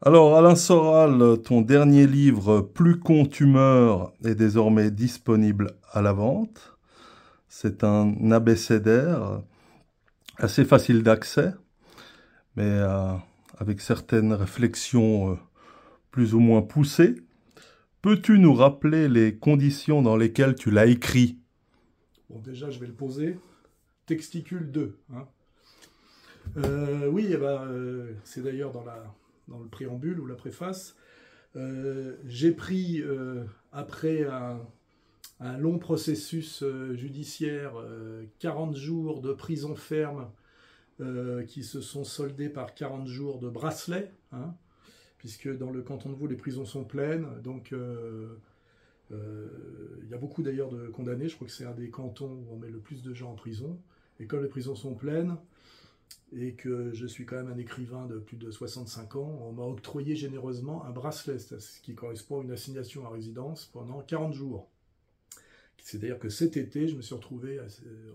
Alors, Alain Soral, ton dernier livre, Plus con tu meurs, est désormais disponible à la vente. C'est un abécédaire assez facile d'accès, mais avec certaines réflexions plus ou moins poussées. Peux-tu nous rappeler les conditions dans lesquelles tu l'as écrit? Bon, déjà, je vais le poser. Testicule 2. Hein. Oui, eh ben, c'est d'ailleurs dans le préambule ou la préface. J'ai pris, après un long processus judiciaire, 40 jours de prison ferme qui se sont soldés par 40 jours de bracelet, hein, puisque dans le canton de Vaud, les prisons sont pleines. Donc, il y a beaucoup d'ailleurs de condamnés. Je crois que c'est un des cantons où on met le plus de gens en prison. Et comme les prisons sont pleines, et que je suis quand même un écrivain de plus de 65 ans, on m'a octroyé généreusement un bracelet, ce qui correspond à une assignation à résidence pendant 40 jours. C'est-à-dire que cet été, je me suis retrouvé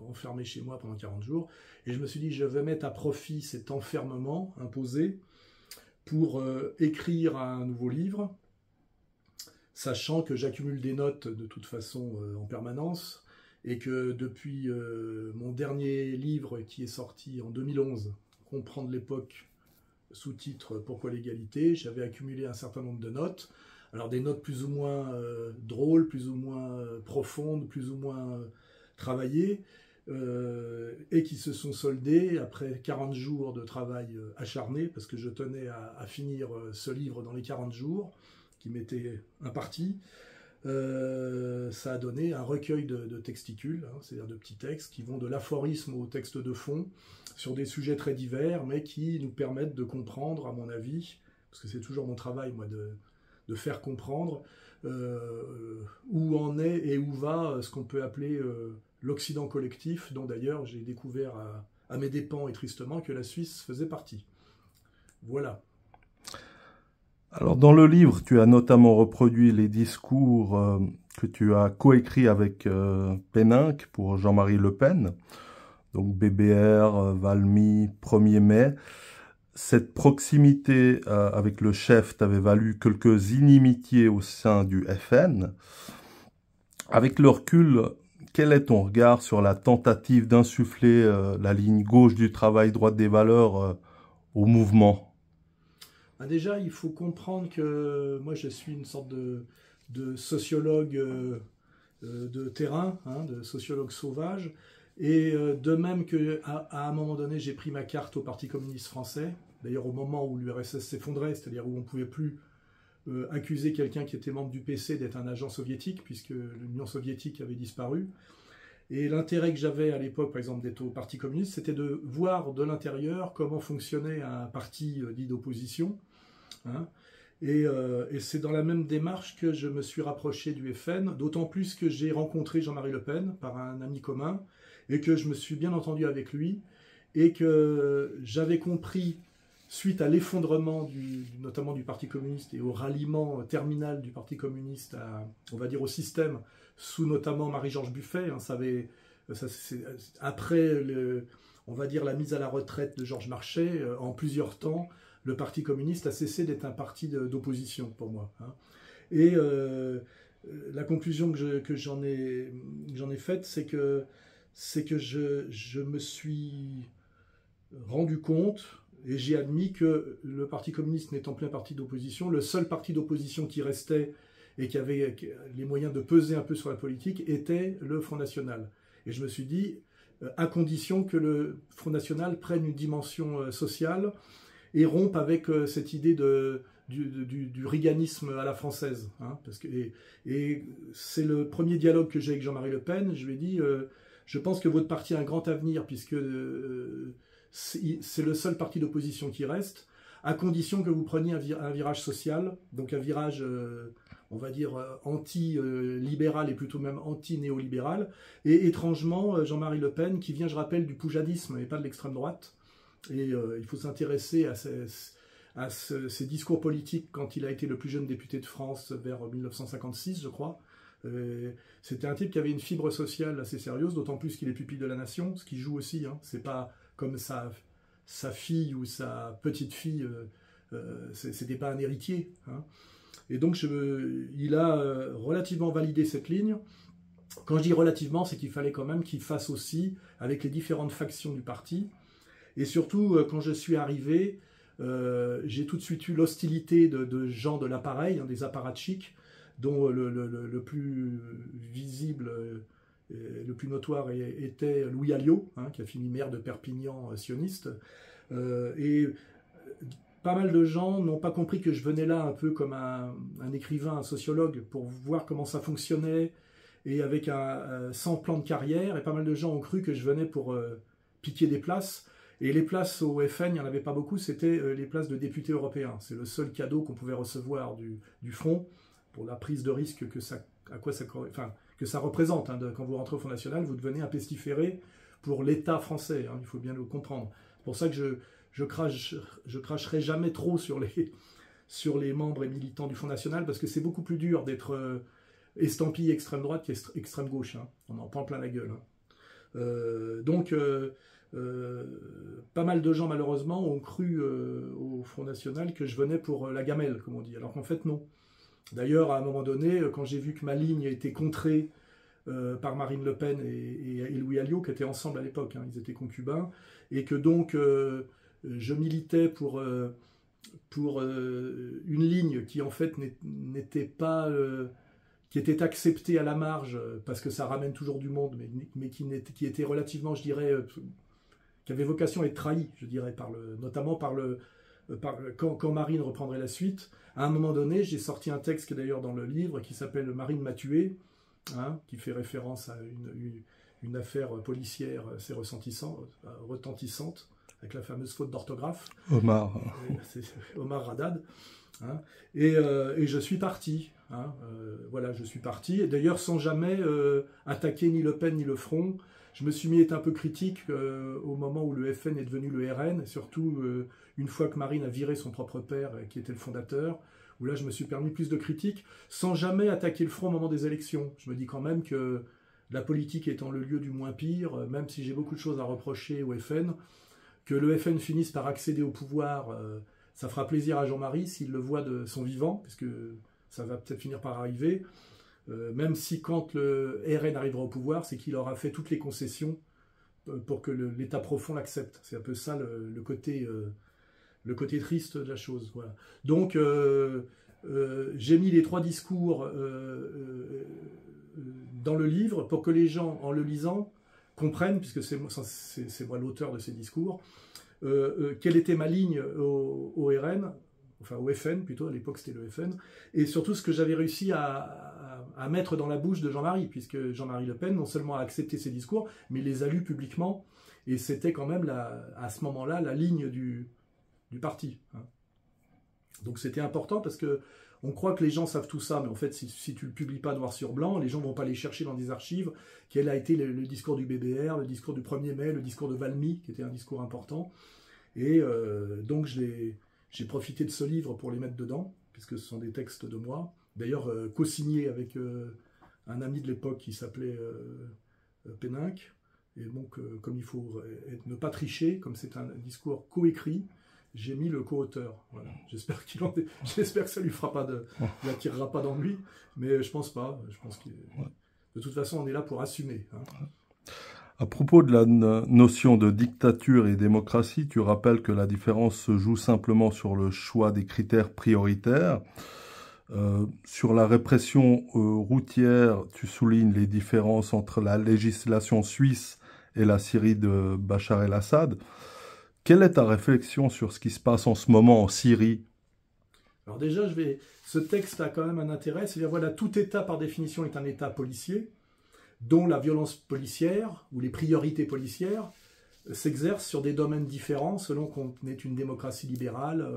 enfermé chez moi pendant 40 jours, et je me suis dit, je vais mettre à profit cet enfermement imposé pour écrire un nouveau livre, sachant que j'accumule des notes de toute façon en permanence, et que depuis mon dernier livre qui est sorti en 2011, Comprendre l'époque, sous-titre Pourquoi l'égalité, j'avais accumulé un certain nombre de notes. Alors des notes plus ou moins drôles, plus ou moins profondes, plus ou moins travaillées, et qui se sont soldées après 40 jours de travail acharné, parce que je tenais à finir ce livre dans les 40 jours qui m'étaient impartis. Ça a donné un recueil de texticules, hein, c'est-à-dire de petits textes qui vont de l'aphorisme au texte de fond, sur des sujets très divers, mais qui nous permettent de comprendre, à mon avis, parce que c'est toujours mon travail, moi, de faire comprendre où en est et où va ce qu'on peut appeler l'Occident collectif, dont d'ailleurs j'ai découvert à mes dépens et tristement que la Suisse faisait partie. Voilà. Alors, dans le livre, tu as notamment reproduit les discours que tu as coécrits avec Péninck pour Jean-Marie Le Pen, donc BBR, Valmy, 1er mai. Cette proximité avec le chef t'avait valu quelques inimitiés au sein du FN. Avec le recul, quel est ton regard sur la tentative d'insuffler la ligne gauche du travail, droite des valeurs au mouvement? Ah, déjà, il faut comprendre que moi je suis une sorte de sociologue de terrain, hein, de sociologue sauvage, et de même qu'à un moment donné j'ai pris ma carte au Parti communiste français, d'ailleurs au moment où l'URSS s'effondrait, c'est-à-dire où on ne pouvait plus accuser quelqu'un qui était membre du PC d'être un agent soviétique, puisque l'Union soviétique avait disparu. Et l'intérêt que j'avais à l'époque, par exemple, d'être au Parti communiste, c'était de voir de l'intérieur comment fonctionnait un parti dit d'opposition. Hein. Et c'est dans la même démarche que je me suis rapproché du FN, d'autant plus que j'ai rencontré Jean-Marie Le Pen par un ami commun, et que je me suis bien entendu avec lui, et que j'avais compris, suite à l'effondrement notamment du Parti communiste et au ralliement terminal du Parti communiste, on va dire au système, sous notamment Marie-Georges Buffet, hein, après on va dire la mise à la retraite de Georges Marchais, en plusieurs temps, le Parti communiste a cessé d'être un parti d'opposition pour moi. Hein. Et la conclusion que j'en ai faite, c'est que je me suis rendu compte et j'ai admis que le Parti communiste n'étant plus un parti d'opposition, le seul parti d'opposition qui restait et qui avait les moyens de peser un peu sur la politique était le Front National. Et je me suis dit, à condition que le Front National prenne une dimension sociale et rompe avec cette idée du riganisme à la française. Hein, et c'est le premier dialogue que j'ai avec Jean-Marie Le Pen. Je lui ai dit, je pense que votre parti a un grand avenir, puisque c'est le seul parti d'opposition qui reste, à condition que vous preniez un virage social, donc un virage, on va dire, anti-libéral et plutôt même anti-néolibéral. Et étrangement, Jean-Marie Le Pen, qui vient, je rappelle, du poujadisme et pas de l'extrême droite, et il faut s'intéresser à ses discours politiques quand il a été le plus jeune député de France vers 1956, je crois. C'était un type qui avait une fibre sociale assez sérieuse, d'autant plus qu'il est pupille de la nation, ce qui joue aussi. Hein. C'est pas comme sa fille ou sa petite fille c'était pas un héritier. Hein. Et donc, il a relativement validé cette ligne. Quand je dis relativement, c'est qu'il fallait quand même qu'il fasse aussi avec les différentes factions du parti. Et surtout, quand je suis arrivé, j'ai tout de suite eu l'hostilité de gens de l'appareil, hein, des apparatchiks, dont le plus visible, le plus notoire était Louis Alliot, hein, qui a fini maire de Perpignan, sioniste. Et pas mal de gens n'ont pas compris que je venais là un peu comme un écrivain, un sociologue, pour voir comment ça fonctionnait, et avec sans plan de carrière, et pas mal de gens ont cru que je venais pour piquer des places. Et les places au FN, il n'y en avait pas beaucoup, c'était les places de députés européens. C'est le seul cadeau qu'on pouvait recevoir du Front, pour la prise de risque que ça représente. Hein, quand vous rentrez au Front National, vous devenez un pestiféré pour l'État français, hein, il faut bien le comprendre. C'est pour ça que je cracherai jamais trop sur les membres et militants du Front National, parce que c'est beaucoup plus dur d'être estampillé extrême droite qu'extrême gauche. Hein. On en prend plein la gueule. Hein. Donc, pas mal de gens, malheureusement, ont cru au Front National que je venais pour la gamelle, comme on dit, alors qu'en fait, non. D'ailleurs, à un moment donné, quand j'ai vu que ma ligne était contrée par Marine Le Pen et Louis Alliot, qui étaient ensemble à l'époque, hein, ils étaient concubins, et que donc je militais pour une ligne qui en fait n'était pas, qui était acceptée à la marge, parce que ça ramène toujours du monde, mais qui était relativement, je dirais, qui avait vocation à être trahie, je dirais, notamment quand Marine reprendrait la suite. À un moment donné, j'ai sorti un texte qui est d'ailleurs dans le livre, qui s'appelle « Marine m'a tué », hein, qui fait référence à une affaire policière assez retentissante, avec la fameuse faute d'orthographe. Omar. C'est Omar Haddad. Hein, et je suis parti. Hein, voilà, je suis parti. Et d'ailleurs, sans jamais attaquer ni Le Pen ni le Front. Je me suis mis à être un peu critique au moment où le FN est devenu le RN, et surtout une fois que Marine a viré son propre père, qui était le fondateur, où là je me suis permis plus de critiques, sans jamais attaquer le Front au moment des élections. Je me dis quand même que la politique étant le lieu du moins pire, même si j'ai beaucoup de choses à reprocher au FN, que le FN finisse par accéder au pouvoir, ça fera plaisir à Jean-Marie s'il le voit de son vivant, puisque ça va peut-être finir par arriver. Même si quand le RN arrivera au pouvoir, c'est qu'il aura fait toutes les concessions pour que l'État profond l'accepte. C'est un peu ça le côté triste de la chose. Voilà. Donc, j'ai mis les 3 discours dans le livre pour que les gens, en le lisant, comprennent, puisque c'est moi l'auteur de ces discours, quelle était ma ligne au RN, enfin au FN plutôt, à l'époque c'était le FN, et surtout ce que j'avais réussi à mettre dans la bouche de Jean-Marie, puisque Jean-Marie Le Pen non seulement a accepté ses discours, mais les a lus publiquement, et c'était quand même à ce moment-là la ligne du parti. Hein. Donc c'était important parce que on croit que les gens savent tout ça, mais en fait si tu ne le publies pas noir sur blanc, les gens ne vont pas aller chercher dans des archives quel a été le discours du BBR, le discours du 1er mai, le discours de Valmy, qui était un discours important, et donc j'ai profité de ce livre pour les mettre dedans, puisque ce sont des textes de moi, d'ailleurs co-signés avec un ami de l'époque qui s'appelait Péninck, et donc comme il faut ne pas tricher, comme c'est un discours coécrit, j'ai mis le co-auteur. Voilà. J'espère que ça lui attirera pas d'ennui, mais je pense pas. Je pense que de toute façon, on est là pour assumer. Hein. À propos de la notion de dictature et démocratie, tu rappelles que la différence se joue simplement sur le choix des critères prioritaires. Sur la répression routière, tu soulignes les différences entre la législation suisse et la Syrie de Bachar el-Assad. Quelle est ta réflexion sur ce qui se passe en ce moment en Syrie? Alors déjà, ce texte a quand même un intérêt, c'est-à-dire voilà, tout État par définition est un État policier, dont la violence policière ou les priorités policières s'exercent sur des domaines différents selon qu'on est une démocratie libérale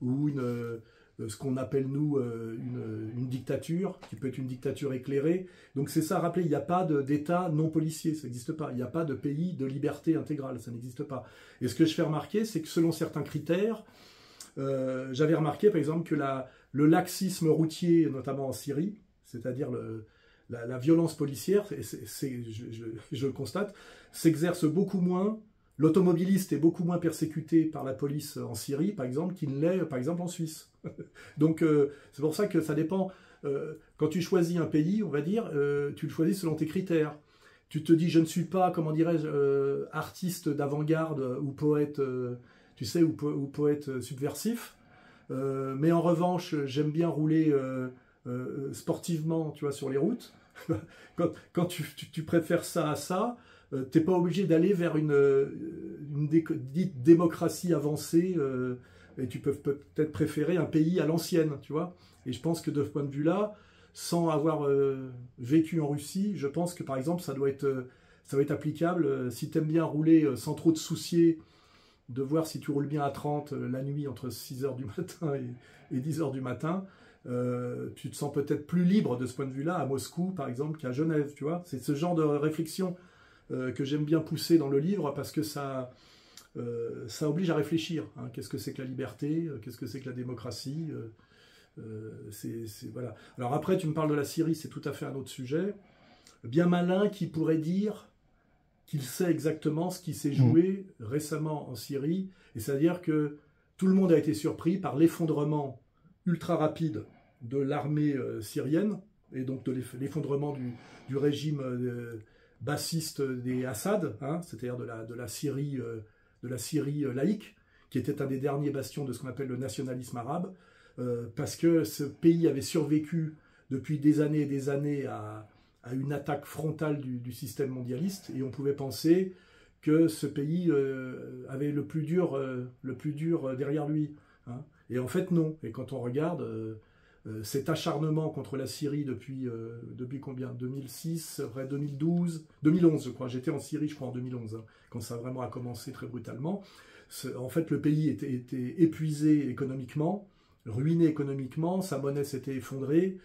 ou ce qu'on appelle nous une dictature, qui peut être une dictature éclairée. Donc c'est ça à rappeler, il n'y a pas d'État non policier, ça n'existe pas. Il n'y a pas de pays de liberté intégrale, ça n'existe pas. Et ce que je fais remarquer, c'est que selon certains critères, j'avais remarqué par exemple que le laxisme routier, notamment en Syrie, c'est-à-dire la violence policière, je le constate, s'exerce beaucoup moins l'automobiliste est beaucoup moins persécuté par la police en Syrie, par exemple, qu'il l'est, par exemple, en Suisse. Donc, c'est pour ça que ça dépend. Quand tu choisis un pays, on va dire, tu le choisis selon tes critères. Tu te dis, je ne suis pas, comment dirais-je, artiste d'avant-garde ou poète, tu sais, ou poète subversif. Mais en revanche, j'aime bien rouler sportivement, tu vois, sur les routes. Quand tu préfères ça à ça, t'es pas obligé d'aller vers une dite démocratie avancée, et tu peux peut-être préférer un pays à l'ancienne, tu vois. Et je pense que de ce point de vue-là, sans avoir vécu en Russie, je pense que par exemple ça doit être applicable si tu aimes bien rouler sans trop te soucier de voir si tu roules bien à 30 la nuit entre 6h du matin et 10h du matin. Tu te sens peut-être plus libre de ce point de vue-là à Moscou par exemple qu'à Genève, tu vois. C'est ce genre de réflexion que j'aime bien pousser dans le livre parce que ça oblige à réfléchir. Hein. Qu'est-ce que c'est que la liberté? Qu'est-ce que c'est que la démocratie? Voilà. Alors après, tu me parles de la Syrie, c'est tout à fait un autre sujet. Bien malin qui pourrait dire qu'il sait exactement ce qui s'est joué récemment en Syrie, et c'est-à-dire que tout le monde a été surpris par l'effondrement ultra rapide de l'armée syrienne, et donc de l'effondrement du régime bassiste des Assad, hein, c'est-à-dire de la Syrie laïque, qui était un des derniers bastions de ce qu'on appelle le nationalisme arabe, parce que ce pays avait survécu depuis des années et des années à une attaque frontale du système mondialiste, et on pouvait penser que ce pays avait le plus dur derrière lui. Hein. Et en fait, non. Et quand on regarde cet acharnement contre la Syrie depuis combien? 2006, après 2012, 2011, je crois. J'étais en Syrie, je crois, en 2011, hein, quand ça vraiment a commencé très brutalement. En fait, le pays était épuisé économiquement, ruiné économiquement, sa monnaie s'était effondrée.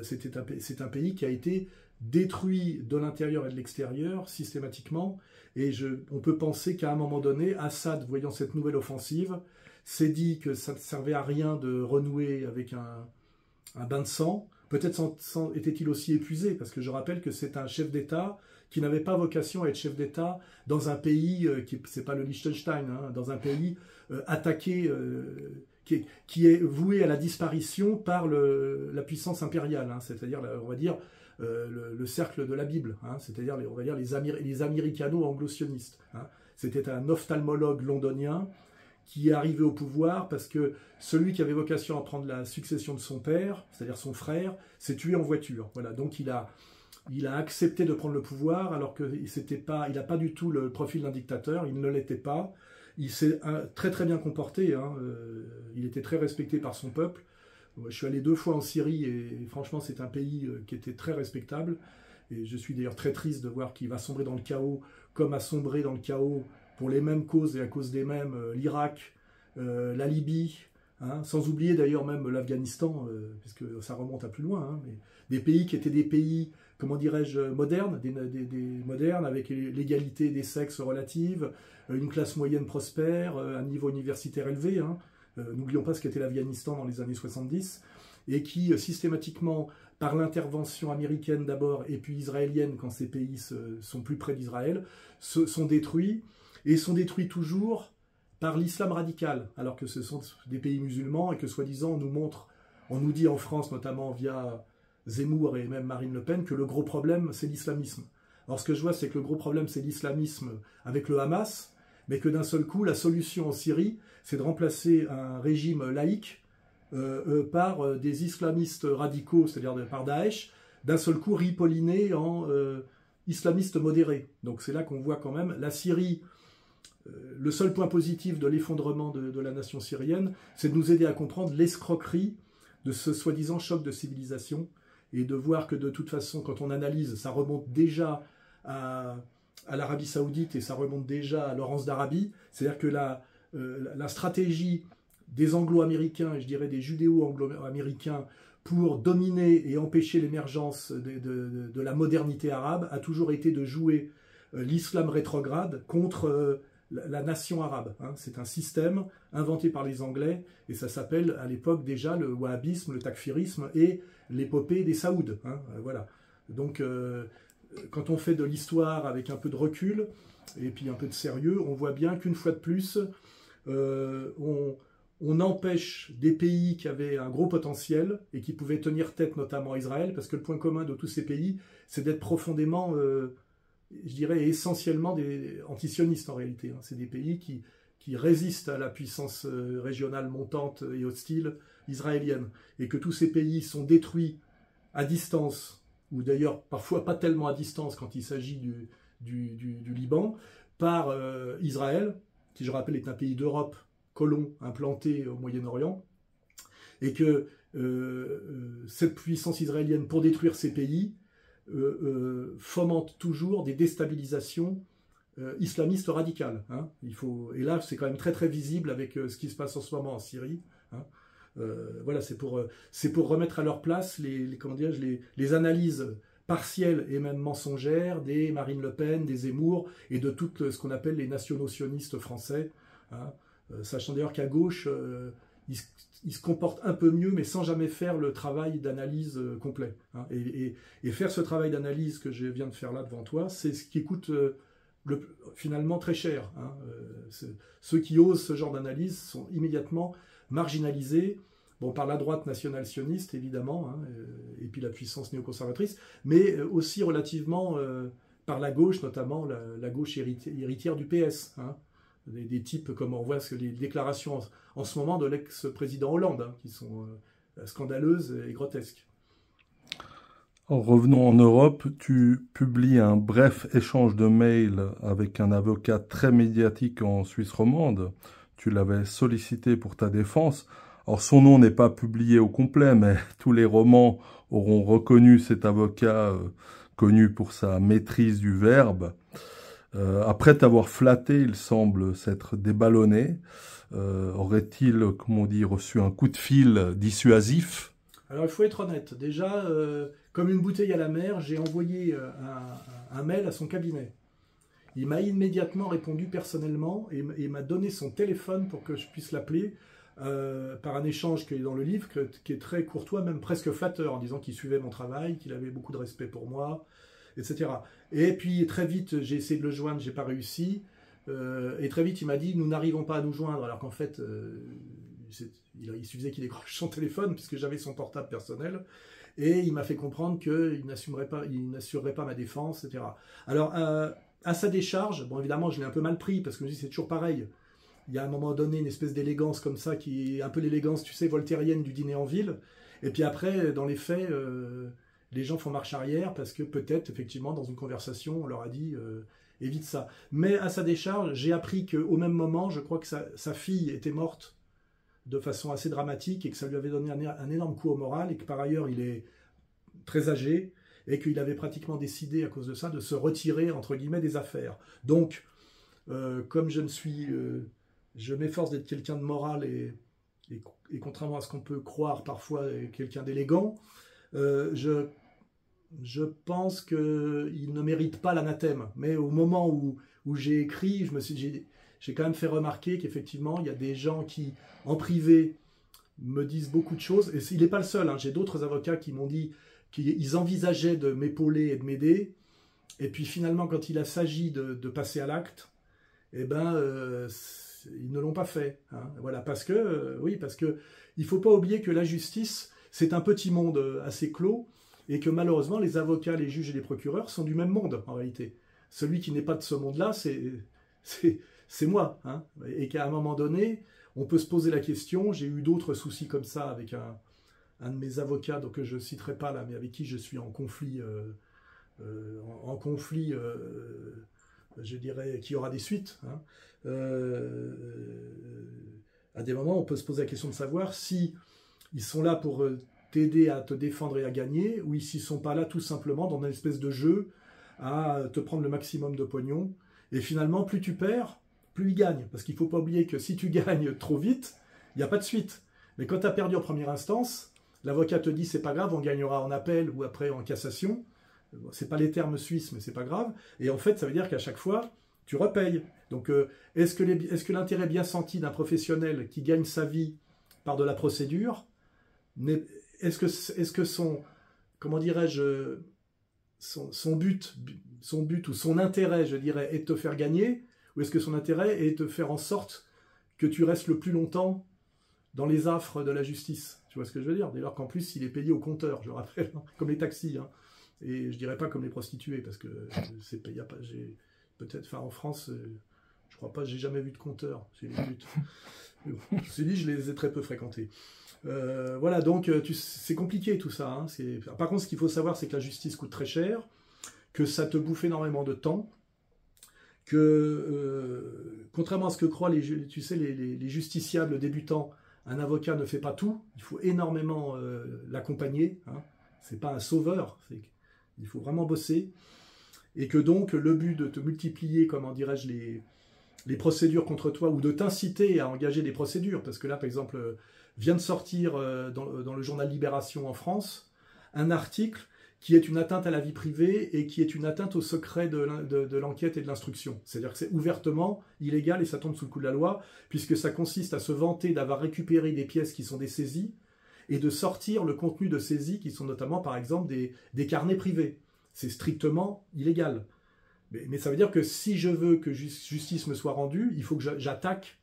C'est un pays qui a été détruit de l'intérieur et de l'extérieur systématiquement, et on peut penser qu'à un moment donné, Assad, voyant cette nouvelle offensive, s'est dit que ça ne servait à rien de renouer avec un bain de sang. Peut-être était-il aussi épuisé, parce que je rappelle que c'est un chef d'État qui n'avait pas vocation à être chef d'État dans un pays, c'est pas le Liechtenstein, hein, dans un pays attaqué, qui est voué à la disparition par la puissance impériale, hein, c'est-à-dire, on va dire, le cercle de la Bible, hein, c'est-à-dire, on va dire, les américano-anglo-sionistes. Hein. C'était un ophtalmologue londonien qui est arrivé au pouvoir parce que celui qui avait vocation à prendre la succession de son père, c'est-à-dire son frère, s'est tué en voiture. Voilà, donc il a accepté de prendre le pouvoir alors qu'il n'a pas du tout le profil d'un dictateur, il ne l'était pas. Il s'est très très bien comporté, hein. Il était très respecté par son peuple. Je suis allé 2 fois en Syrie et franchement c'est un pays qui était très respectable. Et je suis d'ailleurs très triste de voir qu'il va sombrer dans le chaos, comme a sombré dans le chaos pour les mêmes causes et à cause des mêmes l'Irak, la Libye, hein, sans oublier d'ailleurs même l'Afghanistan, puisque ça remonte à plus loin, hein, mais des pays qui étaient des pays, comment dirais-je, modernes, modernes avec l'égalité des sexes relative, une classe moyenne prospère, un niveau universitaire élevé, hein. N'oublions pas ce qu'était l'Afghanistan dans les années 70, et qui systématiquement, par l'intervention américaine d'abord, et puis israélienne quand ces pays sont plus près d'Israël, sont détruits, et sont détruits toujours par l'islam radical, alors que ce sont des pays musulmans, et que soi-disant on nous dit en France, notamment via Zemmour et même Marine Le Pen, que le gros problème c'est l'islamisme. Alors ce que je vois, c'est que le gros problème c'est l'islamisme avec le Hamas, mais que d'un seul coup, la solution en Syrie, c'est de remplacer un régime laïque par des islamistes radicaux, c'est-à-dire par Daesh, d'un seul coup ripollinés en islamistes modérés. Donc c'est là qu'on voit quand même la Syrie. Le seul point positif de l'effondrement de la nation syrienne, c'est de nous aider à comprendre l'escroquerie de ce soi-disant choc de civilisation, et de voir que de toute façon, quand on analyse, ça remonte déjà à l'Arabie Saoudite et ça remonte déjà à Laurence d'Arabie. C'est-à-dire que la stratégie des Anglo-Américains, et je dirais des Judéo-Anglo-Américains, pour dominer et empêcher l'émergence de la modernité arabe, a toujours été de jouer l'islam rétrograde contre la nation arabe. Hein. C'est un système inventé par les Anglais, et ça s'appelle à l'époque déjà le wahhabisme, le takfirisme et l'épopée des Saouds. Hein. Voilà. Donc quand on fait de l'histoire avec un peu de recul et puis un peu de sérieux, on voit bien qu'une fois de plus, on empêche des pays qui avaient un gros potentiel et qui pouvaient tenir tête, notamment Israël, parce que le point commun de tous ces pays, c'est d'être profondément, je dirais, essentiellement des antisionistes en réalité. Hein. C'est des pays qui résistent à la puissance régionale montante et hostile israélienne. Et que tous ces pays sont détruits à distance, ou d'ailleurs parfois pas tellement à distance quand il s'agit du Liban, par Israël, qui je rappelle est un pays d'Europe, colon implanté au Moyen-Orient, et que cette puissance israélienne, pour détruire ces pays, fomente toujours des déstabilisations islamistes radicales. Hein. Et là, c'est quand même très très visible avec ce qui se passe en ce moment en Syrie. Hein. Voilà, c'est pour remettre à leur place les analyses partielles et même mensongères des Marine Le Pen, des Zemmour et de tout ce qu'on appelle les nationaux-sionistes français. Hein. Sachant d'ailleurs qu'à gauche, ils se comportent un peu mieux, mais sans jamais faire le travail d'analyse complet. Hein. Et faire ce travail d'analyse que je viens de faire là devant toi, c'est ce qui coûte finalement très cher. Hein. Ceux qui osent ce genre d'analyse sont immédiatement marginalisés, bon, par la droite nationale sioniste évidemment, hein, et puis la puissance néoconservatrice, mais aussi relativement par la gauche, notamment la gauche héritière du PS. Hein. Des types comme on voit les déclarations en ce moment de l'ex-président Hollande, hein, qui sont scandaleuses et grotesques. En revenant en Europe, tu publies un bref échange de mails avec un avocat très médiatique en Suisse romande. Tu l'avais sollicité pour ta défense. Alors son nom n'est pas publié au complet, mais tous les romans auront reconnu cet avocat connu pour sa maîtrise du verbe. Après t'avoir flatté, il semble s'être déballonné. Aurait-il, comme on dit, reçu un coup de fil dissuasif? Alors il faut être honnête. Déjà, comme une bouteille à la mer, j'ai envoyé un mail à son cabinet. Il m'a immédiatement répondu personnellement et m'a donné son téléphone pour que je puisse l'appeler par un échange qui est dans le livre, qui est très courtois, même presque flatteur, en disant qu'il suivait mon travail, qu'il avait beaucoup de respect pour moi, etc. Et puis très vite, j'ai essayé de le joindre, j'ai pas réussi. Et très vite, il m'a dit « nous n'arrivons pas à nous joindre », alors qu'en fait, il suffisait qu'il décroche son téléphone, puisque j'avais son portable personnel, et il m'a fait comprendre qu'il n'assurerait pas ma défense, etc. Alors, à sa décharge, bon, évidemment, je l'ai un peu mal pris, parce que je me dis c'est toujours pareil. Il y a à un moment donné une espèce d'élégance comme ça, qui est un peu l'élégance, tu sais, voltairienne du dîner en ville, et puis après, dans les faits, les gens font marche arrière, parce que peut-être, effectivement, dans une conversation, on leur a dit évite ça. Mais à sa décharge, j'ai appris qu'au même moment, je crois que sa fille était morte de façon assez dramatique et que ça lui avait donné un énorme coup au moral et que par ailleurs il est très âgé et qu'il avait pratiquement décidé à cause de ça de se retirer entre guillemets des affaires. Donc, comme je m'efforce d'être quelqu'un de moral et contrairement à ce qu'on peut croire parfois quelqu'un d'élégant, je pense qu'il ne mérite pas l'anathème. Mais au moment où j'ai écrit, j'ai quand même fait remarquer qu'effectivement, il y a des gens qui, en privé, me disent beaucoup de choses. Et il n'est pas le seul. Hein. J'ai d'autres avocats qui m'ont dit qu'ils envisageaient de m'épauler et de m'aider. Et puis finalement, quand il a s'agi de passer à l'acte, eh ben, ils ne l'ont pas fait. Hein. Voilà, parce que il ne faut pas oublier que la justice, c'est un petit monde assez clos. Et que malheureusement, les avocats, les juges et les procureurs sont du même monde, en réalité. Celui qui n'est pas de ce monde-là, c'est moi. Hein. Et qu'à un moment donné, on peut se poser la question, j'ai eu d'autres soucis comme ça avec un de mes avocats, donc je ne citerai pas là, mais avec qui je suis en conflit, je dirais, qui aura des suites. Hein. À des moments, on peut se poser la question de savoir si ils sont là pour t'aider à te défendre et à gagner, ou s'ils ne sont pas là tout simplement dans une espèce de jeu à te prendre le maximum de pognon. Et finalement, plus tu perds, plus ils gagnent. Parce qu'il ne faut pas oublier que si tu gagnes trop vite, il n'y a pas de suite. Mais quand tu as perdu en première instance, l'avocat te dit c'est pas grave, on gagnera en appel ou après en cassation. C'est pas les termes suisses, mais c'est pas grave. Et en fait, ça veut dire qu'à chaque fois, tu repayes. Donc, est-ce que l'intérêt bien senti d'un professionnel qui gagne sa vie par de la procédure, est-ce que son, comment dirais-je, son but ou son intérêt, je dirais, est de te faire gagner, ou est-ce que son intérêt est de te faire en sorte que tu restes le plus longtemps dans les affres de la justice? Tu vois ce que je veux dire? Dès lors qu'en plus, il est payé au compteur, je le rappelle, hein, comme les taxis, hein. Et je dirais pas comme les prostituées, parce que c'est payé, peut-être, enfin en France, je crois pas, j'ai jamais vu de compteur, c'est les buts. Je me suis dit, je les ai très peu fréquentés. Voilà, donc c'est compliqué tout ça, hein. Par contre, ce qu'il faut savoir, c'est que la justice coûte très cher, que ça te bouffe énormément de temps, que contrairement à ce que croient les justiciables débutants, un avocat ne fait pas tout, il faut énormément l'accompagner, hein. C'est pas un sauveur, il faut vraiment bosser, et que donc le but de te multiplier, comment dirais-je, les procédures contre toi, ou de t'inciter à engager des procédures, parce que là, par exemple, vient de sortir dans le journal Libération en France, un article qui est une atteinte à la vie privée et qui est une atteinte au secret de l'enquête et de l'instruction. C'est-à-dire que c'est ouvertement illégal et ça tombe sous le coup de la loi, puisque ça consiste à se vanter d'avoir récupéré des pièces qui sont des saisies et de sortir le contenu de saisies qui sont notamment, par exemple, des carnets privés. C'est strictement illégal. Mais ça veut dire que si je veux que justice me soit rendue, il faut que j'attaque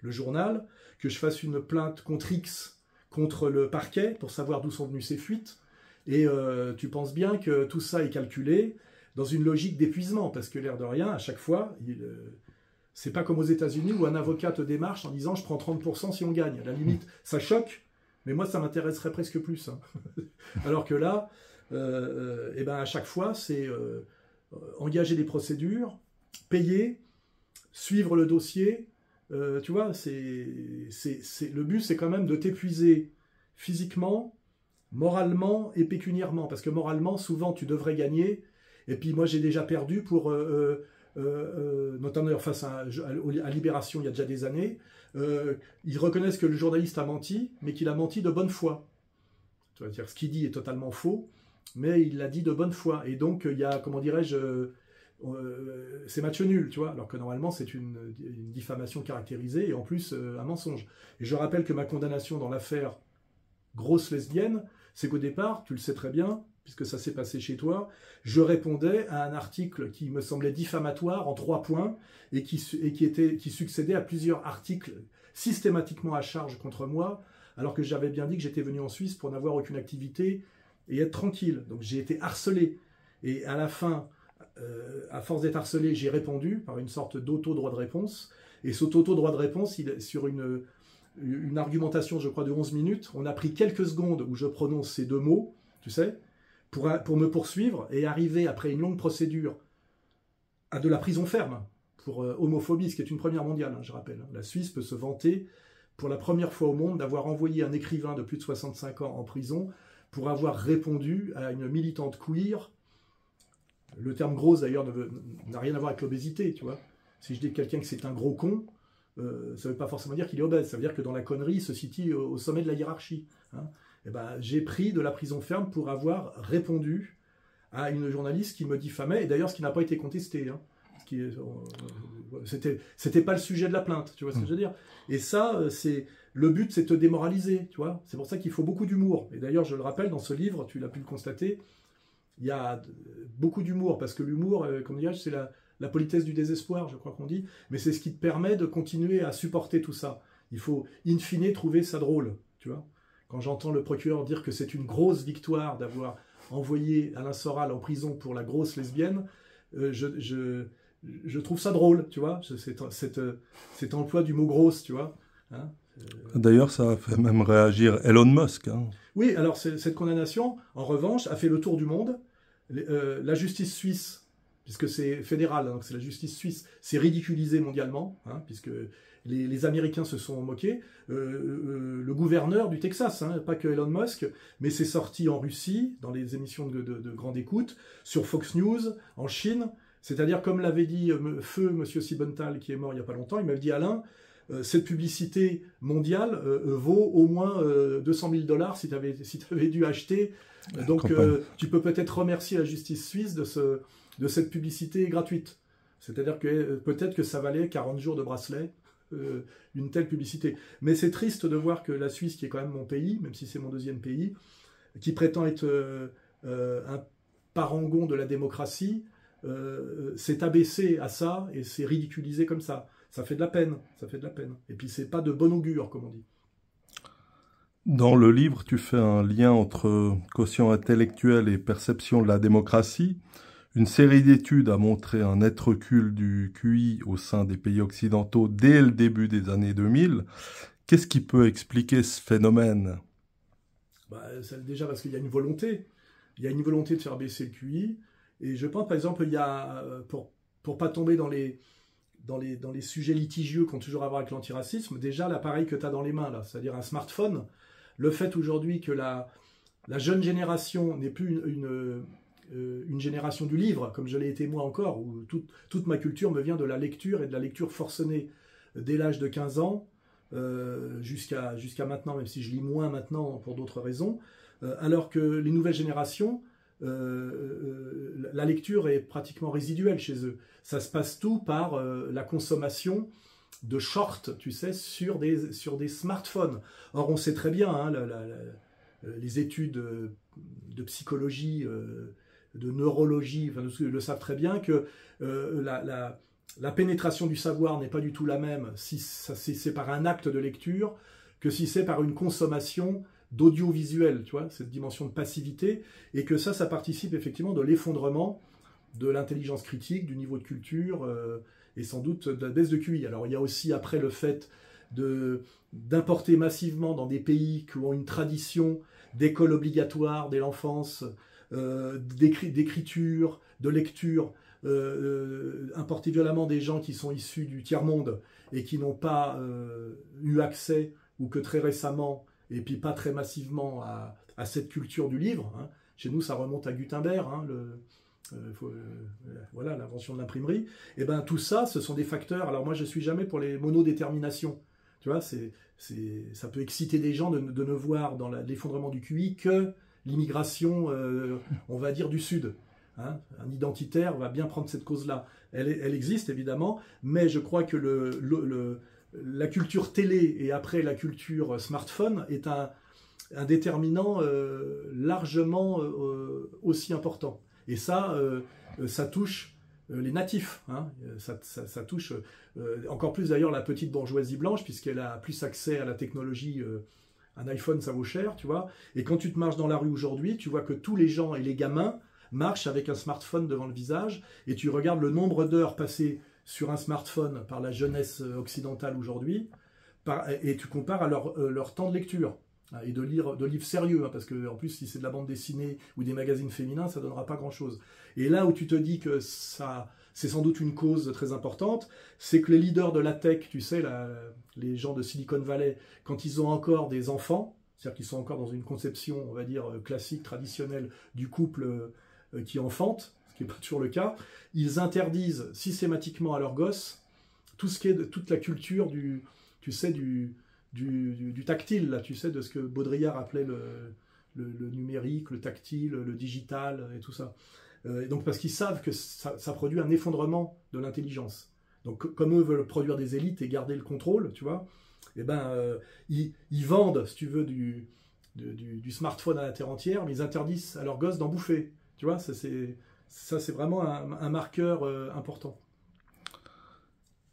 le journal, que je fasse une plainte contre X, contre le parquet, pour savoir d'où sont venues ces fuites. Et tu penses bien que tout ça est calculé dans une logique d'épuisement, parce que l'air de rien, à chaque fois, c'est pas comme aux États-Unis où un avocat te démarche en disant « je prends 30% si on gagne ». À la limite, ça choque, mais moi, ça m'intéresserait presque plus, hein. Alors que là, eh ben, à chaque fois, c'est engager des procédures, payer, suivre le dossier. Tu vois, le but, c'est quand même de t'épuiser physiquement, moralement et pécuniairement. Parce que moralement, souvent, tu devrais gagner. Et puis moi, j'ai déjà perdu pour... notamment face à Libération, il y a déjà des années. Ils reconnaissent que le journaliste a menti, mais qu'il a menti de bonne foi. Tu vas dire, ce qu'il dit est totalement faux, mais il l'a dit de bonne foi. Et donc, il y a, comment dirais-je... c'est match nul, tu vois, alors que normalement c'est une diffamation caractérisée et en plus un mensonge. Et je rappelle que ma condamnation dans l'affaire grosse lesbienne, c'est qu'au départ, tu le sais très bien, puisque ça s'est passé chez toi, je répondais à un article qui me semblait diffamatoire en 3 points et qui succédait à plusieurs articles systématiquement à charge contre moi, alors que j'avais bien dit que j'étais venu en Suisse pour n'avoir aucune activité et être tranquille. Donc j'ai été harcelé. Et à la fin, à force d'être harcelé, j'ai répondu par une sorte d'auto-droit de réponse. Et cet auto-droit de réponse, sur une argumentation, je crois, de 11 minutes, on a pris quelques secondes où je prononce ces 2 mots, tu sais, pour me poursuivre et arriver, après une longue procédure, à de la prison ferme pour homophobie, ce qui est une première mondiale, hein, je rappelle. La Suisse peut se vanter, pour la première fois au monde, d'avoir envoyé un écrivain de plus de 65 ans en prison pour avoir répondu à une militante queer. Le terme grosse, d'ailleurs, n'a rien à voir avec l'obésité, tu vois. Si je dis quelqu'un que c'est un gros con, ça ne veut pas forcément dire qu'il est obèse. Ça veut dire que dans la connerie, il se situe au sommet de la hiérarchie, hein. Et ben, j'ai pris de la prison ferme pour avoir répondu à une journaliste qui me diffamait, et d'ailleurs, ce qui n'a pas été contesté, hein. C'était pas le sujet de la plainte, tu vois ce que je veux dire. Et ça, le but, c'est de te démoraliser, tu vois. C'est pour ça qu'il faut beaucoup d'humour. Et d'ailleurs, je le rappelle, dans ce livre, tu l'as pu le constater, il y a beaucoup d'humour, parce que l'humour, comme dirais-je, c'est la politesse du désespoir, je crois qu'on dit, mais c'est ce qui te permet de continuer à supporter tout ça. Il faut, in fine, trouver ça drôle, tu vois. Quand j'entends le procureur dire que c'est une grosse victoire d'avoir envoyé Alain Soral en prison pour la grosse lesbienne, je trouve ça drôle, tu vois, cet emploi du mot grosse, tu vois, hein. D'ailleurs, ça a fait même réagir Elon Musk, hein. Oui, alors cette condamnation, en revanche, a fait le tour du monde. La justice suisse, puisque c'est fédéral, hein, donc c'est la justice suisse, s'est ridiculisée mondialement, hein, puisque les Américains se sont moqués. Le gouverneur du Texas, hein, pas que Elon Musk, mais c'est sorti en Russie, dans les émissions de grande écoute, sur Fox News, en Chine. C'est-à-dire, comme l'avait dit Feu, Monsieur Siebenthal, qui est mort il n'y a pas longtemps, il m'avait dit, Alain, cette publicité mondiale vaut au moins 200 000 $ si tu avais dû acheter. Donc, tu peux peut-être remercier la justice suisse de cette publicité gratuite. C'est-à-dire que peut-être que ça valait 40 jours de bracelet, une telle publicité. Mais c'est triste de voir que la Suisse, qui est quand même mon pays, même si c'est mon 2e pays, qui prétend être parangon de la démocratie s'est abaissé à ça et s'est ridiculisé comme ça. Ça fait de la peine, ça fait de la peine. Et puis c'est pas de bon augure, comme on dit. Dans le livre, tu fais un lien entre quotient intellectuel et perception de la démocratie. Une série d'études a montré un net recul du QI au sein des pays occidentaux dès le début des années 2000. Qu'est-ce qui peut expliquer ce phénomène? Déjà parce qu'il y a une volonté. Il y a une volonté de faire baisser le QI. Et je pense, par exemple, il y a, pour pas tomber dans les sujets litigieux qui ont toujours à voir avec l'antiracisme, déjà l'appareil que tu as dans les mains, là, c'est-à-dire un smartphone, le fait aujourd'hui que la jeune génération n'est plus une génération du livre, comme je l'ai été moi encore, où toute ma culture me vient de la lecture et de la lecture forcenée dès l'âge de 15 ans, jusqu'à maintenant, même si je lis moins maintenant pour d'autres raisons, alors que les nouvelles générations, la lecture est pratiquement résiduelle chez eux. Ça se passe tout par la consommation de shorts, tu sais, sur des smartphones. Or, on sait très bien, hein, les études de psychologie, de neurologie, enfin, le savent très bien que la pénétration du savoir n'est pas du tout la même si c'est par un acte de lecture que si c'est par une consommation d'audiovisuel, tu vois, cette dimension de passivité, et que ça participe effectivement de l'effondrement de l'intelligence critique, du niveau de culture, et sans doute de la baisse de QI. Alors il y a aussi après le fait d'importer massivement dans des pays qui ont une tradition d'école obligatoire dès l'enfance, d'écriture, de lecture, importer violemment des gens qui sont issus du tiers-monde et qui n'ont pas eu accès, ou que très récemment, et puis pas très massivement, à cette culture du livre. Hein. Chez nous, ça remonte à Gutenberg, hein, voilà, l'invention de l'imprimerie. Et ben tout ça, ce sont des facteurs. Alors moi, je suis jamais pour les monodéterminations. Tu vois, ça peut exciter des gens de ne voir dans l'effondrement du QI que l'immigration, on va dire, du Sud. Hein. Un identitaire va bien prendre cette cause-là. Elle existe, évidemment, mais je crois que la culture télé et après la culture smartphone est un déterminant largement aussi important. Et ça touche les natifs. Hein. Ça touche encore plus d'ailleurs la petite bourgeoisie blanche, puisqu'elle a plus accès à la technologie. Un iPhone, ça vaut cher, tu vois. Et quand tu te marches dans la rue aujourd'hui, tu vois que tous les gens et les gamins marchent avec un smartphone devant le visage, et tu regardes le nombre d'heures passées sur un smartphone par la jeunesse occidentale aujourd'hui, et tu compares à leur temps de lecture, et de livres sérieux, hein, parce que en plus, si c'est de la bande dessinée ou des magazines féminins, ça ne donnera pas grand-chose. Et là où tu te dis que c'est sans doute une cause très importante, c'est que les leaders de la tech, tu sais, les gens de Silicon Valley, quand ils ont encore des enfants, c'est-à-dire qu'ils sont encore dans une conception, on va dire, classique, traditionnelle du couple qui enfante, ce qui n'est pas toujours le cas, ils interdisent systématiquement à leurs gosses toute la culture du tactile, là, tu sais, de ce que Baudrillard appelait le numérique, le tactile, le digital et tout ça. Et donc parce qu'ils savent que ça produit un effondrement de l'intelligence. Donc comme eux veulent produire des élites et garder le contrôle, tu vois, eh ben, ils vendent, si tu veux, du smartphone à la terre entière, mais ils interdisent à leurs gosses d'en bouffer. Tu vois, ça c'est vraiment un marqueur important.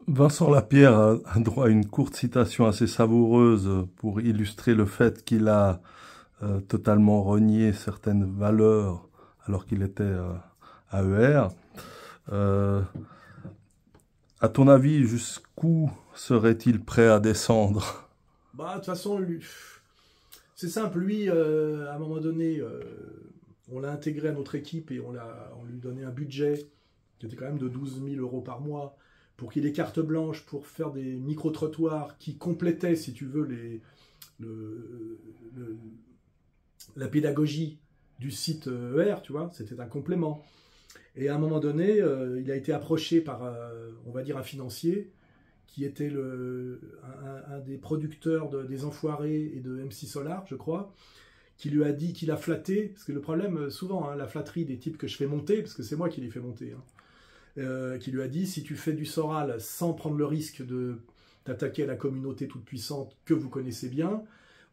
Vincent Lapierre a droit à une courte citation assez savoureuse pour illustrer le fait qu'il a totalement renié certaines valeurs alors qu'il était à ER. À ton avis, jusqu'où serait-il prêt à descendre? De toute façon, c'est simple. Lui, à un moment donné, on l'a intégré à notre équipe et on lui donnait un budget qui était quand même de 12 000 € par mois pour qu'il ait carte blanche pour faire des micro-trottoirs qui complétaient, si tu veux, la pédagogie du site ER, tu vois, c'était un complément. Et à un moment donné, il a été approché par, on va dire, un financier qui était un des producteurs des Enfoirés et de MC Solar, je crois, qui lui a dit, qu'il a flatté, parce que le problème, souvent, hein, la flatterie des types que je fais monter, parce que c'est moi qui les fais monter, hein, qui lui a dit, si tu fais du Soral sans prendre le risque de t'attaquer à la communauté toute puissante que vous connaissez bien,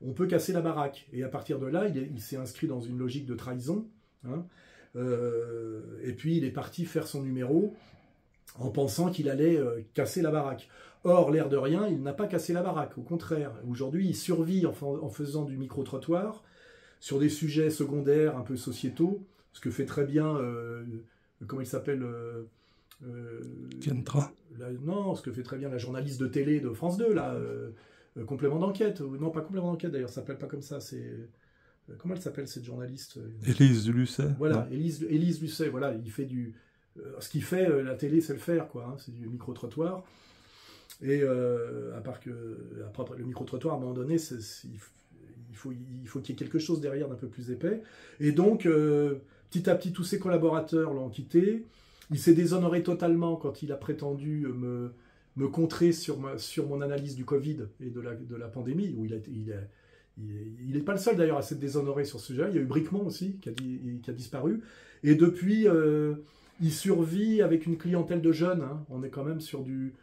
on peut casser la baraque. Et à partir de là, il s'est inscrit dans une logique de trahison, hein, Et puis il est parti faire son numéro en pensant qu'il allait casser la baraque. Or, l'air de rien, il n'a pas cassé la baraque, au contraire. Aujourd'hui, il survit en faisant du micro-trottoir sur des sujets secondaires, un peu sociétaux, ce que fait très bien, comment il s'appelle Kentra. Non, ce que fait très bien la journaliste de télé de France 2, là, complément d'enquête, non pas complément d'enquête d'ailleurs, ça s'appelle pas comme ça, c'est... Comment elle s'appelle cette journaliste? Élise Lucet. Voilà, Élise Lucet, voilà, il fait du... ce qu'il fait, la télé, c'est le faire, quoi, hein, c'est du micro-trottoir. Et à part que après, le micro-trottoir, à un moment donné, il faut qu'il y ait quelque chose derrière d'un peu plus épais. Et donc, petit à petit, tous ses collaborateurs l'ont quitté. Il s'est déshonoré totalement quand il a prétendu me contrer sur mon analyse du Covid et de la pandémie, où il n'est pas le seul d'ailleurs à s'être déshonoré sur ce sujet. Il y a eu Bricmont aussi qui a disparu. Et depuis, il survit avec une clientèle de jeunes. Hein. On est quand même sur du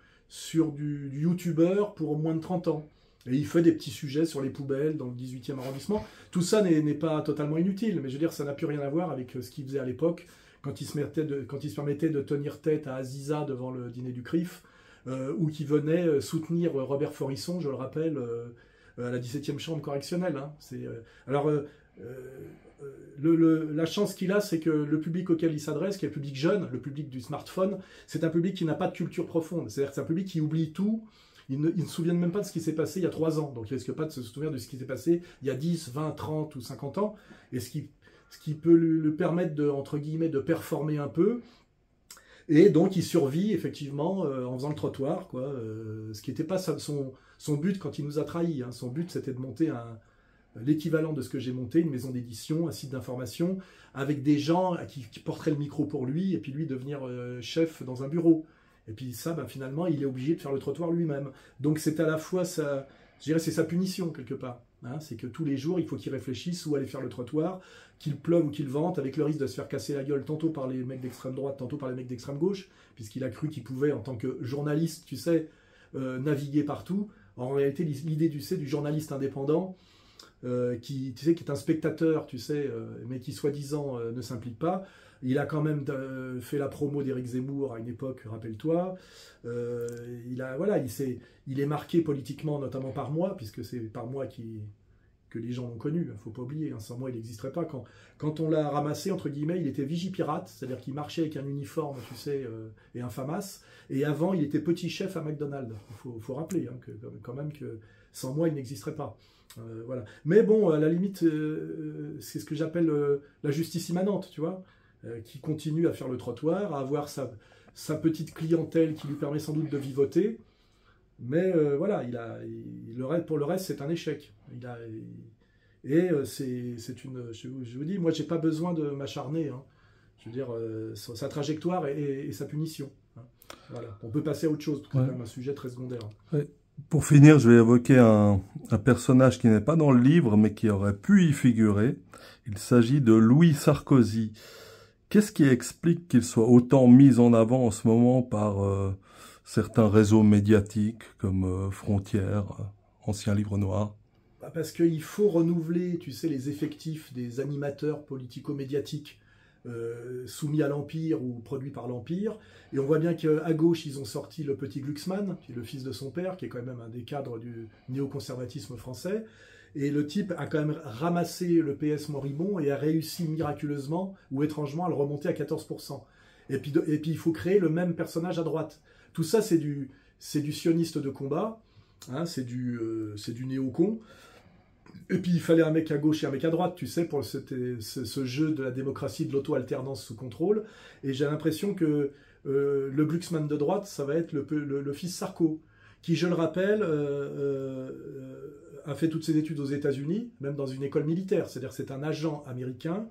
youtubeur pour moins de 30 ans. Et il fait des petits sujets sur les poubelles dans le 18e arrondissement. Tout ça n'est pas totalement inutile, mais je veux dire, ça n'a plus rien à voir avec ce qu'il faisait à l'époque, quand il se permettait de tenir tête à Aziza devant le dîner du CRIF, ou qui venait soutenir Robert Forisson, je le rappelle, à la 17e chambre correctionnelle. Hein. La chance qu'il a, c'est que le public auquel il s'adresse, qui est le public jeune, le public du smartphone, c'est un public qui n'a pas de culture profonde. C'est-à-dire que c'est un public qui oublie tout. Il ne se souvient même pas de ce qui s'est passé il y a 3 ans. Donc il ne risque pas de se souvenir de ce qui s'est passé il y a 10, 20, 30 ou 50 ans. Et ce qui peut lui permettre de, entre guillemets, de performer un peu. Et donc il survit effectivement en faisant le trottoir, quoi. Ce qui n'était pas son but quand il nous a trahis. Hein. Son but, c'était de monter l'équivalent de ce que j'ai monté, une maison d'édition, un site d'information, avec des gens qui porteraient le micro pour lui, et puis lui devenir chef dans un bureau. Et puis ça, finalement, il est obligé de faire le trottoir lui-même. Donc c'est à la fois, je dirais, c'est sa punition, quelque part. Hein. C'est que tous les jours, il faut qu'il réfléchisse où aller faire le trottoir, qu'il pleuve ou qu'il vente, avec le risque de se faire casser la gueule tantôt par les mecs d'extrême droite, tantôt par les mecs d'extrême gauche, puisqu'il a cru qu'il pouvait, en tant que journaliste, tu sais, naviguer partout. En réalité, l'idée, tu sais, du journaliste indépendant, qui est un spectateur, tu sais, mais qui soi-disant ne s'implique pas. Il a quand même fait la promo d'Éric Zemmour à une époque, rappelle-toi. Il est marqué politiquement, notamment par moi, puisque c'est par moi que les gens l'ont connu. Il ne faut pas oublier, hein, sans moi, il n'existerait pas. Quand on l'a ramassé, entre guillemets, il était vigipirate, c'est-à-dire qu'il marchait avec un uniforme, tu sais, et un FAMAS. Et avant, il était petit chef à McDonald's. Il faut rappeler quand même que sans moi, il n'existerait pas. Voilà. Mais bon, à la limite, c'est ce que j'appelle la justice immanente, tu vois, qui continue à faire le trottoir, à avoir sa petite clientèle qui lui permet sans doute de vivoter. Mais voilà, pour le reste, c'est un échec. Je vous dis, moi, j'ai pas besoin de m'acharner. Hein. Je veux dire, sa trajectoire et sa punition. Hein. Voilà. On peut passer à autre chose, parce que c'est quand même un sujet très secondaire. Ouais. Pour finir, je vais évoquer un personnage qui n'est pas dans le livre, mais qui aurait pu y figurer. Il s'agit de Louis Sarkozy. Qu'est-ce qui explique qu'il soit autant mis en avant en ce moment par certains réseaux médiatiques comme Frontières, Ancien Livre Noir? Parce qu'il faut renouveler, tu sais, les effectifs des animateurs politico-médiatiques soumis à l'Empire ou produits par l'Empire. Et on voit bien qu'à gauche, ils ont sorti le petit Glucksmann, qui est le fils de son père, qui est quand même un des cadres du néoconservatisme français. Et le type a quand même ramassé le PS moribond et a réussi miraculeusement ou étrangement à le remonter à 14%. Et puis il faut créer le même personnage à droite. Tout ça, c'est du sioniste de combat, hein, c'est du néocon. Et puis il fallait un mec à gauche et un mec à droite, tu sais, pour ce jeu de la démocratie, de l'auto-alternance sous contrôle. Et j'ai l'impression que le Glucksmann de droite, ça va être le fils Sarko, qui, je le rappelle, a fait toutes ses études aux États-Unis, même dans une école militaire. C'est-à-dire que c'est un agent américain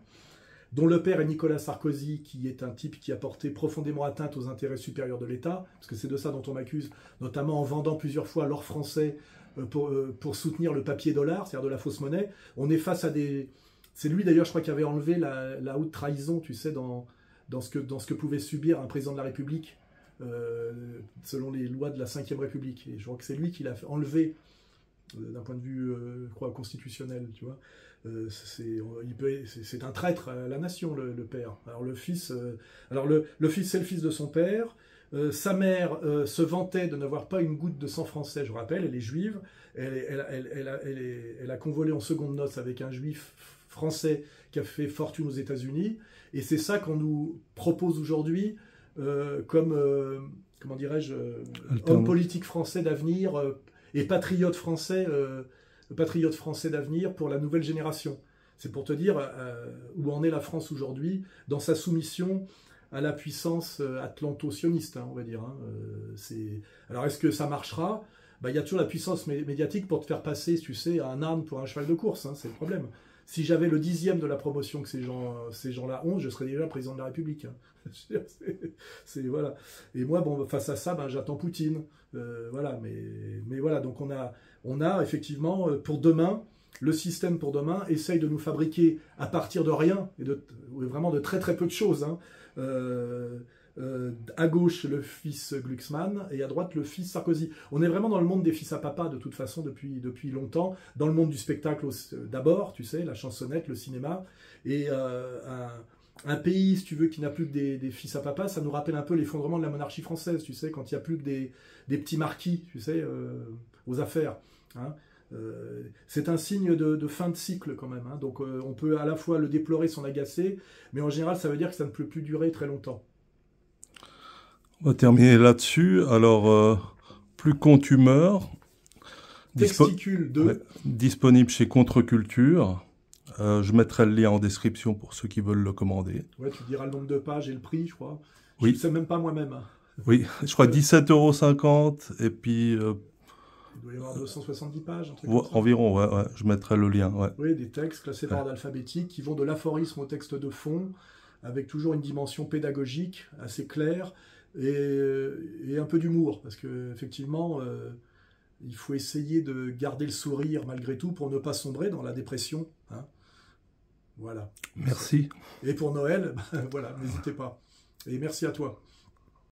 dont le père est Nicolas Sarkozy, qui est un type qui a porté profondément atteinte aux intérêts supérieurs de l'État, parce que c'est de ça dont on m'accuse, notamment en vendant plusieurs fois l'or français pour soutenir le papier dollar, c'est-à-dire de la fausse monnaie. On est face à des... C'est lui d'ailleurs, je crois, qui avait enlevé la haute trahison, tu sais, dans ce que pouvait subir un président de la République, selon les lois de la Ve République. Et je crois que c'est lui qui l'a enlevé d'un point de vue, je crois, constitutionnel, tu vois. C'est un traître à la nation, le père. Alors le fils, le fils c'est le fils de son père. Sa mère se vantait de n'avoir pas une goutte de sang français, je vous rappelle, elle est juive, elle a convolé en seconde noces avec un juif français qui a fait fortune aux États-Unis, et c'est ça qu'on nous propose aujourd'hui comme, comment dirais-je, homme politique français d'avenir et patriote français d'avenir pour la nouvelle génération. C'est pour te dire où en est la France aujourd'hui dans sa soumission à la puissance atlanto-sioniste, hein, on va dire. Hein. Alors, est-ce que ça marchera? Il y a toujours la puissance médiatique pour te faire passer, tu sais, un âne pour un cheval de course, hein, c'est le problème. Si j'avais le 10e de la promotion que ces gens-là ont, je serais déjà président de la République. Hein. Voilà. Et moi, bon, face à ça, j'attends Poutine. Voilà, mais voilà, donc on a effectivement, pour demain, le système pour demain essaye de nous fabriquer à partir de rien, et vraiment de très très peu de choses, hein, à gauche le fils Glucksmann et à droite le fils Sarkozy. On est vraiment dans le monde des fils à papa de toute façon depuis longtemps, dans le monde du spectacle d'abord, tu sais, la chansonnette, le cinéma, et un pays, si tu veux, qui n'a plus que des fils à papa, ça nous rappelle un peu l'effondrement de la monarchie française, tu sais, quand il n'y a plus que des petits marquis, tu sais, aux affaires, hein. C'est un signe de fin de cycle quand même, hein. Donc on peut à la fois le déplorer, s'en agacer, mais en général ça veut dire que ça ne peut plus durer très longtemps. On va terminer là-dessus. Alors, Plus con tu meurs, Testicule 2. Ouais, disponible chez Contre-Culture. Je mettrai le lien en description pour ceux qui veulent le commander. Ouais, tu diras le nombre de pages et le prix, je crois. Oui. Je ne sais même pas moi-même, hein. Oui, je crois 17,50 € et puis... il doit y avoir 270 pages, un truc ouais, comme ça. Environ, ouais, je mettrai le lien. Ouais. Oui, des textes classés par ordre alphabétique qui vont de l'aphorisme au texte de fond, avec toujours une dimension pédagogique assez claire et un peu d'humour, parce qu'effectivement, il faut essayer de garder le sourire malgré tout pour ne pas sombrer dans la dépression, hein. Voilà. Merci. Et pour Noël, voilà, n'hésitez pas. Et merci à toi.